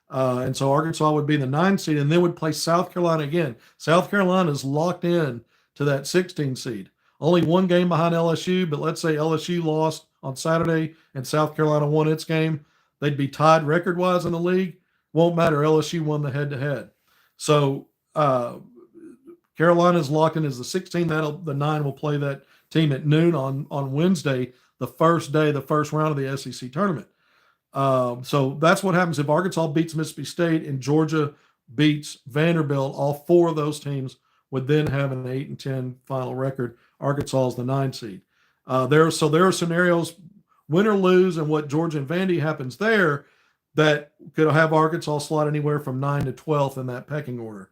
And so Arkansas would be the 9 seed and then would play South Carolina again. South Carolina is locked in to that 16 seed. Only one game behind LSU, but let's say LSU lost on Saturday and South Carolina won its game. They'd be tied record-wise in the league. Won't matter. LSU won the head-to-head. So Carolina's locked in as the 16. The 9 will play that team at noon on Wednesday, the first round of the SEC tournament. So that's what happens if Arkansas beats Mississippi State and Georgia beats Vanderbilt. All four of those teams would then have an 8-10 final record. Arkansas is the 9 seed. There are scenarios, win or lose, and what Georgia and Vandy happens there, that could have Arkansas slot anywhere from 9 to 12th in that pecking order.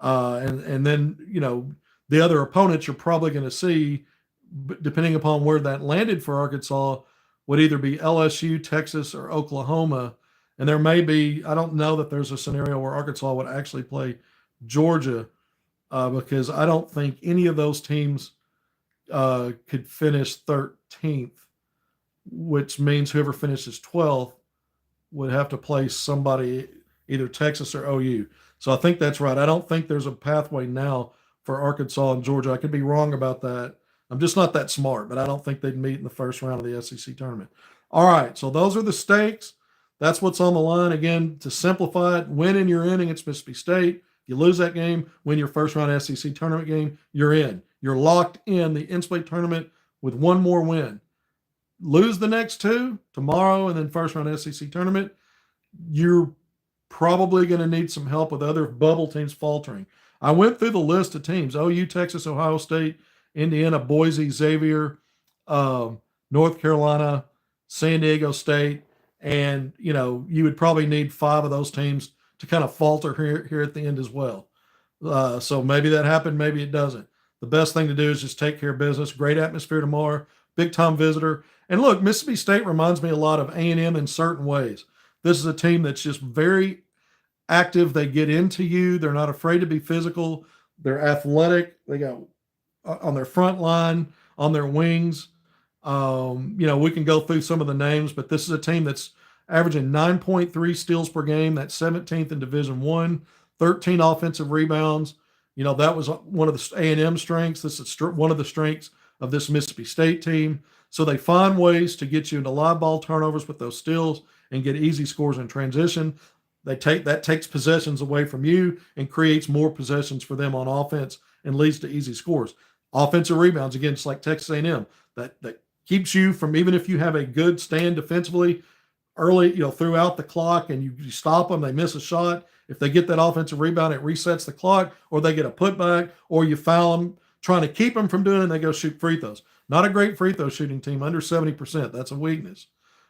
And then, the other opponents you're probably going to see, depending upon where that landed for Arkansas, would either be LSU, Texas, or Oklahoma. And there may be, I don't know that there's a scenario where Arkansas would actually play Georgia because I don't think any of those teams could finish 13th, which means whoever finishes 12th would have to play somebody, either Texas or OU. So I think that's right. I don't think there's a pathway now for Arkansas and Georgia. I could be wrong about that. I'm just not that smart, but I don't think they'd meet in the first round of the SEC tournament. All right, so those are the stakes. That's what's on the line. Again, to simplify it, win in your inning, it's Mississippi State. If you lose that game, win your first round SEC tournament game, you're in. You're locked in the in-state tournament with one more win. Lose the next two tomorrow and then first round SEC tournament, you're probably going to need some help with other bubble teams faltering. I went through the list of teams: OU, Texas, Ohio State, Indiana, Boise, Xavier, North Carolina, San Diego State, and you would probably need 5 of those teams to kind of falter here at the end as well. So maybe that happened, maybe it doesn't. The best thing to do is just take care of business. Great atmosphere tomorrow, big time visitor. And look, Mississippi State reminds me a lot of A&M in certain ways. This is a team that's just very active. They get into you. They're not afraid to be physical. They're athletic. They got on their front line, on their wings. We can go through some of the names, but this is a team that's averaging 9.3 steals per game. That's 17th in Division I, 13 offensive rebounds. That was one of the A&M strengths. This is one of the strengths of this Mississippi State team. So they find ways to get you into live ball turnovers with those steals and get easy scores in transition. That takes possessions away from you and creates more possessions for them on offense and leads to easy scores. Offensive rebounds, again, it's like Texas A&M. That keeps you from, even if you have a good stand defensively early, throughout the clock, and you stop them, they miss a shot. If they get that offensive rebound, it resets the clock, or they get a putback, or you foul them, trying to keep them from doing it, and they go shoot free throws. Not a great free throw shooting team, under 70%. That's a weakness.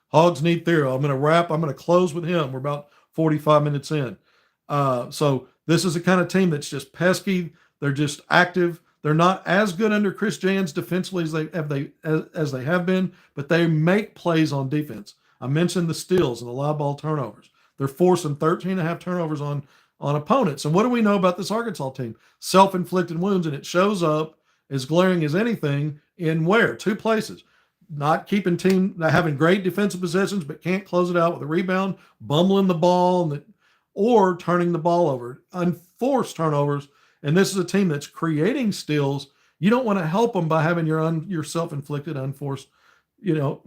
Hogs need Thero. I'm going to close with him. We're about 45 minutes in. So this is a kind of team that's just pesky. They're just active. They're not as good under Chris Jans defensively as they have been, but they make plays on defense. I mentioned the steals and the live ball turnovers. They're forcing 13.5 turnovers on opponents. And what do we know about this Arkansas team? Self-inflicted wounds, and it shows up as glaring as anything in where? 2 places. Not having great defensive possessions, but can't close it out with a rebound, bumbling the ball, or turning the ball over. Unforced turnovers. And this is a team that's creating steals. You don't want to help them by having your self-inflicted, unforced,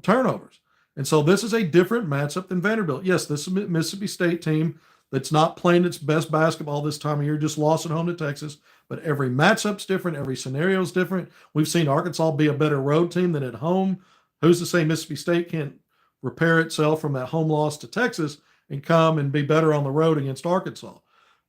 turnovers. And so this is a different matchup than Vanderbilt. Yes, this is a Mississippi State team that's not playing its best basketball this time of year, just lost at home to Texas. But every matchup's different. Every scenario is different. We've seen Arkansas be a better road team than at home. Who's to say Mississippi State can't repair itself from that home loss to Texas and come and be better on the road against Arkansas?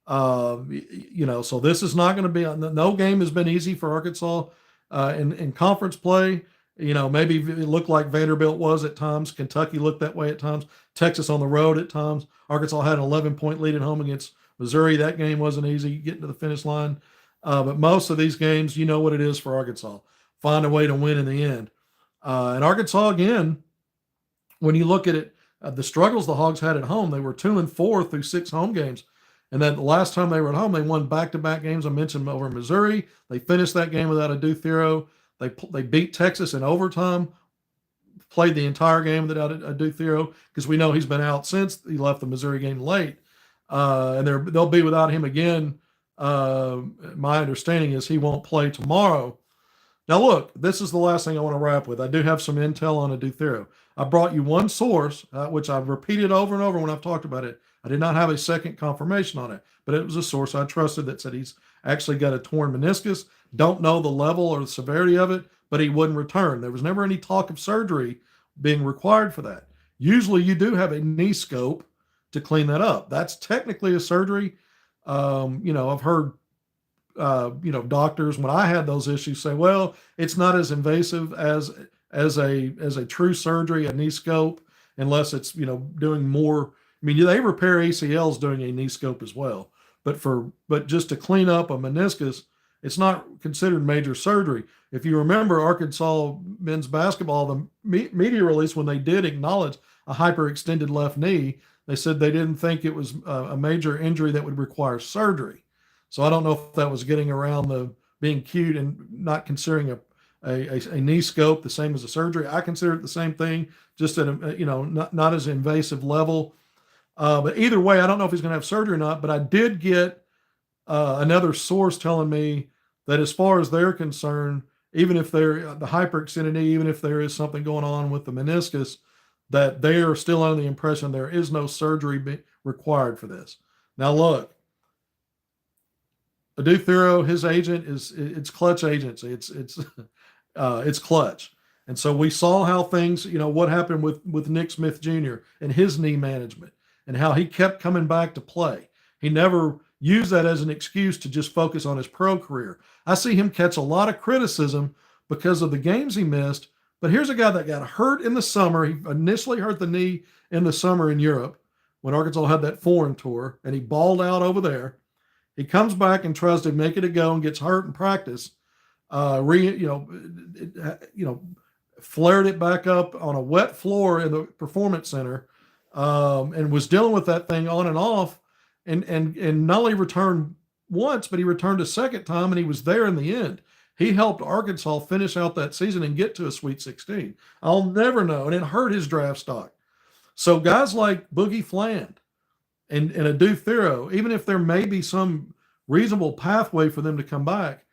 So this is not going to be, no game has been easy for Arkansas in conference play. Maybe it looked like Vanderbilt was at times. Kentucky looked that way at times. Texas on the road at times. Arkansas had an 11-point lead at home against Missouri. That game wasn't easy getting to the finish line. But most of these games, you know what it is for Arkansas. find a way to win in the end. And Arkansas, again, when you look at it, the struggles the Hogs had at home, they were 2-4 through 6 home games. And then the last time they were at home, they won back-to-back games. I mentioned over Missouri. They finished that game without a Due Thero. They beat Texas in overtime, played the entire game without a Due Thero, because we know he's been out since he left the Missouri game late. And they'll be without him again. My understanding is he won't play tomorrow. Now, look, this is the last thing I want to wrap with. I do have some intel on a Due Thero. I brought you one source, which I've repeated over and over when I've talked about it. I did not have a second confirmation on it, but it was a source I trusted that said he's actually got a torn meniscus. Don't know the level or the severity of it, but he wouldn't return. There was never any talk of surgery being required for that. Usually you do have a knee scope to clean that up. That's technically a surgery. I've heard doctors, when I had those issues, say, well, it's not as invasive as a true surgery, a knee scope, unless it's doing more. I mean, they repair ACLs doing a knee scope as well, but just to clean up a meniscus, it's not considered major surgery. If you remember Arkansas men's basketball, the media release, when they did acknowledge a hyperextended left knee, they said they didn't think it was a major injury that would require surgery. So I don't know if that was getting around the being cute and not considering a knee scope the same as a surgery. I consider it the same thing, just at a not as invasive level. But either way, I don't know if he's going to have surgery or not. But I did get another source telling me that as far as they're concerned, even if they're the hyperextended knee, even if there is something going on with the meniscus, that they are still under the impression there is no surgery required for this. Now, look, Due Thero, his agent it's Clutch agency. It's Clutch. And so we saw how things, what happened with Nick Smith Jr. and his knee management and how he kept coming back to play. He never used that as an excuse to just focus on his pro career. I see him catch a lot of criticism because of the games he missed. But here's a guy that got hurt in the summer. He initially hurt the knee in the summer in Europe when Arkansas had that foreign tour, and he balled out over there. He comes back and tries to make it a go and gets hurt in practice. Flared it back up on a wet floor in the performance center, and was dealing with that thing on and off, and not only returned once, but he returned a second time, and he was there in the end. He helped Arkansas finish out that season and get to a Sweet 16. I'll never know, and it hurt his draft stock. So guys like Boogie Fland and a Due Thero, even if there may be some reasonable pathway for them to come back,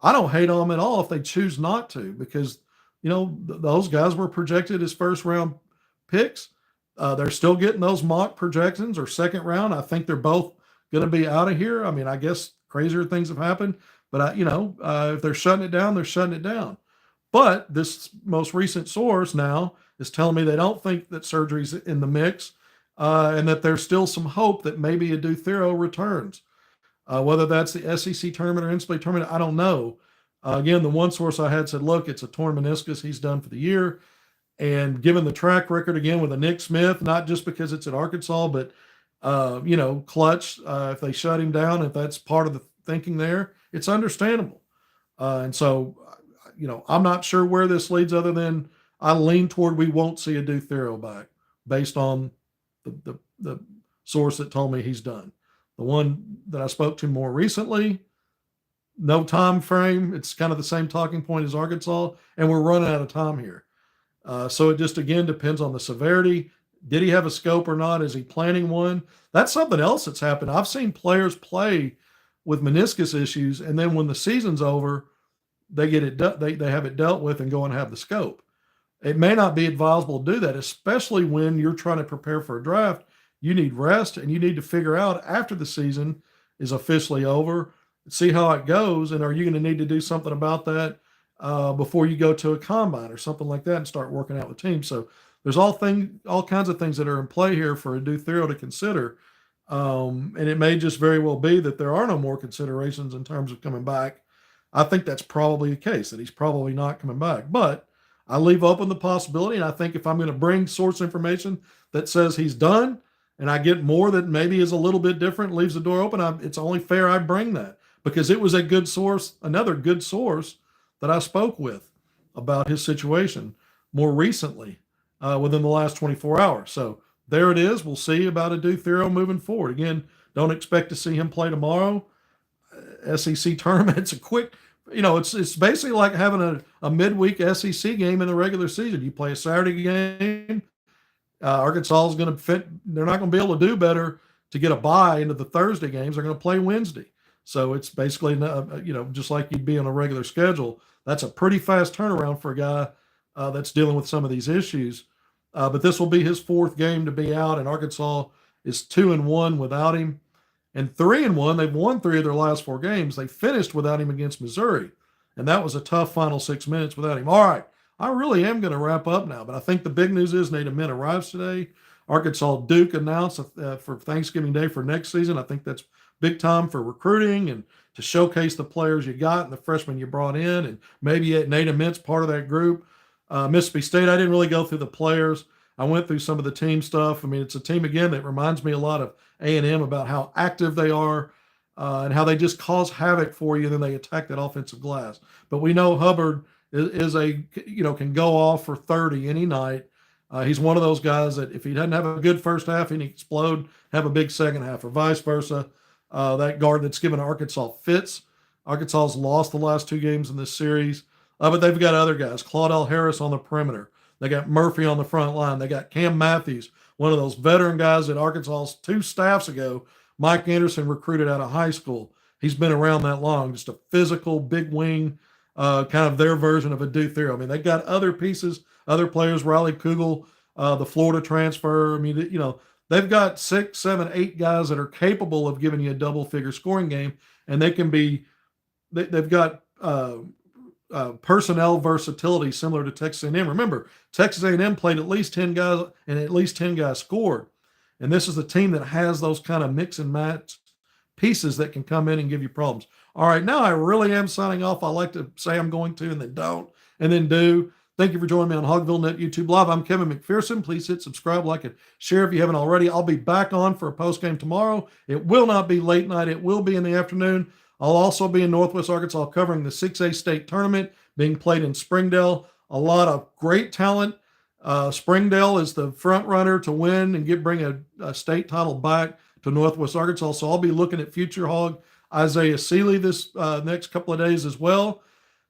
I don't hate on them at all if they choose not to, because those guys were projected as first round picks. They're still getting those mock projections or second round. I think they're both going to be out of here. I mean, I guess crazier things have happened, but if they're shutting it down, they're shutting it down. But this most recent source now is telling me they don't think that surgery's in the mix, and that there's still some hope that maybe a Due Thero returns. Whether that's the SEC tournament or NCAA tournament, I don't know. Again, the one source I had said, look, it's a torn meniscus. He's done for the year. And given the track record, again, with a Nick Smith, not just because it's at Arkansas, but, Clutch, if they shut him down, if that's part of the thinking there, it's understandable. And so, I'm not sure where this leads, other than I lean toward we won't see a Due Thero back based on the source that told me he's done. The one that I spoke to more recently, no time frame. It's kind of the same talking point as Arkansas, and we're running out of time here. So it just, again, depends on the severity. Did he have a scope or not? Is he planning one? That's something else that's happened. I've seen players play with meniscus issues, and then when the season's over, they get it. They have it dealt with and go and have the scope. It may not be advisable to do that, especially when you're trying to prepare for a draft. You need rest, and you need to figure out after the season is officially over, see how it goes, and are you going to need to do something about that before you go to a combine or something like that and start working out with teams. So there's all kinds of things that are in play here for a Due Thero to consider. And it may just very well be that there are no more considerations in terms of coming back. I think that's probably the case, that he's probably not coming back. But I leave open the possibility, and I think if I'm going to bring source information that says he's done, and I get more that maybe is a little bit different, leaves the door open, it's only fair I bring that, because it was a good source, another good source that I spoke with. about his situation more recently within the last 24 hours. So there it is. We'll see about Adu Thero moving forward. Again, don't expect to see him play tomorrow. SEC tournament, it's a quick, it's basically like having a midweek SEC game in the regular season. You play a Saturday game. Arkansas is going to fit. They're not going to be able to do better to get a bye into the Thursday games. They're going to play Wednesday. So it's basically, just like you'd be on a regular schedule. That's a pretty fast turnaround for a guy that's dealing with some of these issues. But this will be his fourth game to be out, and Arkansas is 2-1 without him, and 3-1. They've won 3 of their last 4 games. They finished without him against Missouri, and that was a tough final 6 minutes without him. All right, I really am going to wrap up now, but I think the big news is Nate Ament arrives today. Arkansas Duke announced for Thanksgiving Day for next season. I think that's big time for recruiting and to showcase the players you got and the freshmen you brought in, and maybe Nate Ament's part of that group. Mississippi State, I didn't really go through the players. I went through some of the team stuff. I mean, it's a team, again, that reminds me a lot of A&M about how active they are and how they just cause havoc for you, and then they attack that offensive glass. But we know Hubbard can go off for 30 any night. He's one of those guys that if he doesn't have a good first half, he can explode, have a big second half, or vice versa. That guard that's given Arkansas fits. Arkansas's lost the last 2 games in this series. But they've got other guys, Claudell Harris on the perimeter. They got Murphy on the front line. They got Cam Matthews, one of those veteran guys that Arkansas's 2 staffs ago, Mike Anderson recruited out of high school. He's been around that long, just a physical, big wing, kind of their version of Adu Thero. I mean, they got other pieces, other players, Riley Kugel, the Florida transfer. I mean, they've got 6, 7, 8 guys that are capable of giving you a double-figure scoring game, and they can be they've got personnel versatility similar to Texas A&M. Remember, Texas A&M played at least 10 guys, and at least 10 guys scored. And this is the team that has those kind of mix and match pieces that can come in and give you problems. All right, now I really am signing off. I like to say I'm going to and then don't, and then do. Thank you for joining me on HogvilleNET YouTube Live. I'm Kevin McPherson. Please hit subscribe, like, and share if you haven't already. I'll be back on for a post-game tomorrow. It will not be late night. It will be in the afternoon. I'll also be in Northwest Arkansas covering the 6A state tournament being played in Springdale. A lot of great talent. Springdale is the front runner to win and bring a state title back to Northwest Arkansas. So I'll be looking at future Hog Isaiah Seeley this next couple of days as well.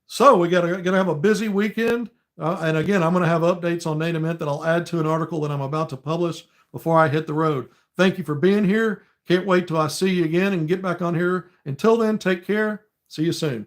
So we got to have a busy weekend. And again, I'm going to have updates on Nate Ament that I'll add to an article that I'm about to publish before I hit the road. Thank you for being here. Can't wait till I see you again and get back on here. Until then, take care. See you soon.